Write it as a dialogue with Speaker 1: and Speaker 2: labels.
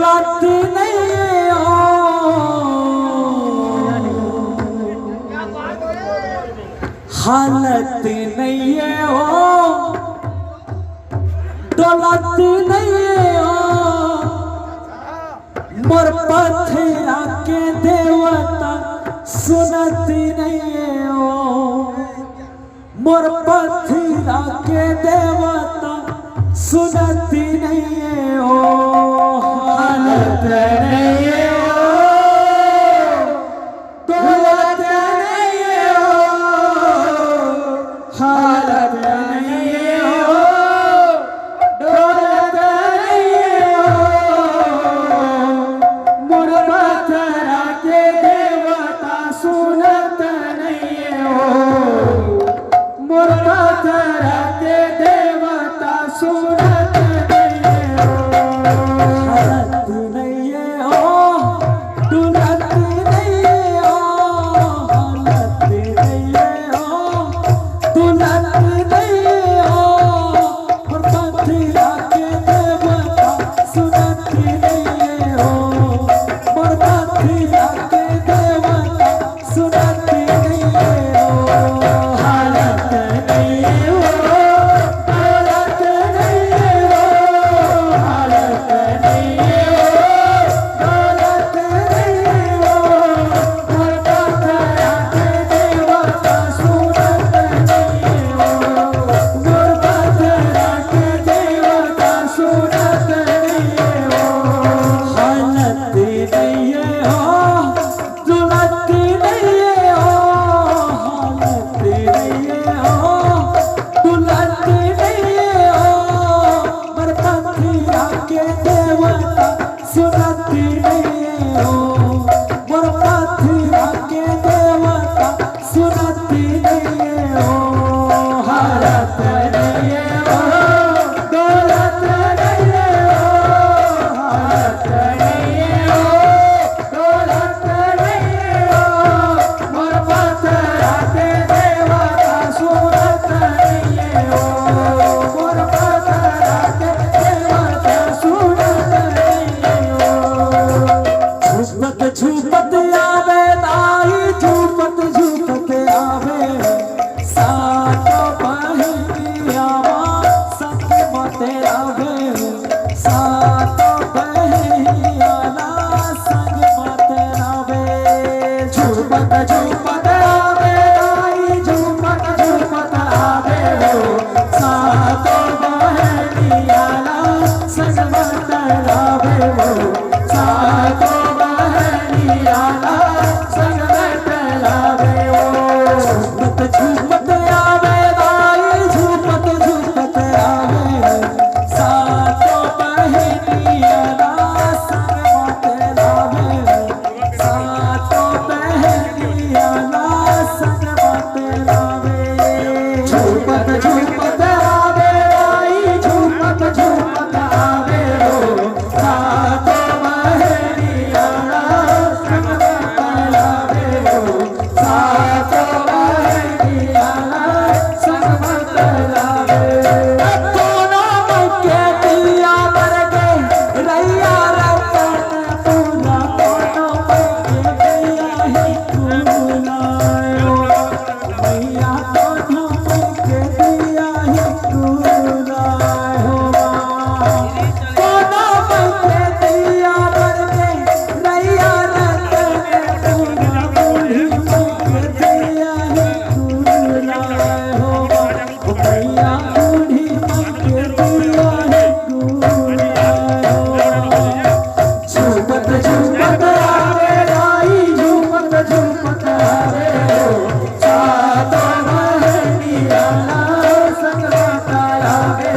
Speaker 1: डोलाती नहीं है हालत नहीं है डोलाती नहीं है मोर पथरा के देवता सुनती नहीं है मोर पथरा के देवता सुनती नहीं है हालत नहीं है डोलत नहीं है हालत नहीं है डोलत नहीं है मोर पथरा के देवता सुनत नहीं है मोर पथरा के देवता सुनत नहीं है हालत नहीं है डोलत नहीं है हालत नहीं है डोलत नहीं है मोर पथरा के देवता सुनती नहीं है मोर पथरा के देवता सुनती नहीं है हालत नहीं है डोलत नहीं है हालत नहीं है डोलत नहीं है मोर पथरा के देवता सुनत नहीं है मोर पथरा के देवता सुनत नहीं है हालत नहीं है डोलत नहीं है हालत नहीं है डोलत नहीं है मोर पथरा के देवता सुनती नहीं है मोर पथरा के देवता सुनती नहीं है हालत नहीं है डोलत नहीं है हालत नहीं है डोलत नहीं है मोर पथरा के देवता सुनत नहीं है मोर पथरा के देवता सुनत नहीं है झूपत आवे दाई झूपत आवे सातो बहनिया संग मत आवे सातो बहनिया संग मत आवे झूपत आवे दाई झूपत आवे सातो बहनिया संग मत आवे सातो बहनिया संग मत आवे झूपत आवे दाई झूपत आवे सातो बहनिया संग मत आवे सातो बहनिया संग मत आवे झूपत आवे दाई झूपत आवे सातो बहनिया संग मत आवे सातो बहनिया संग मत आवे दोनों के दिया बर गए रैया रतन पूना दोनों के दिया ही कुलायो मैया दोनों के दिया ही कुलायो दोनों के दिया बर गए रैया रतन पूना बूढ़ी के दिया ही कुलायो मैया बूढ़ी के दिया ही कुलायो झूपत आवे दाई झूपत आवे सातो बहनिया संग मत आवे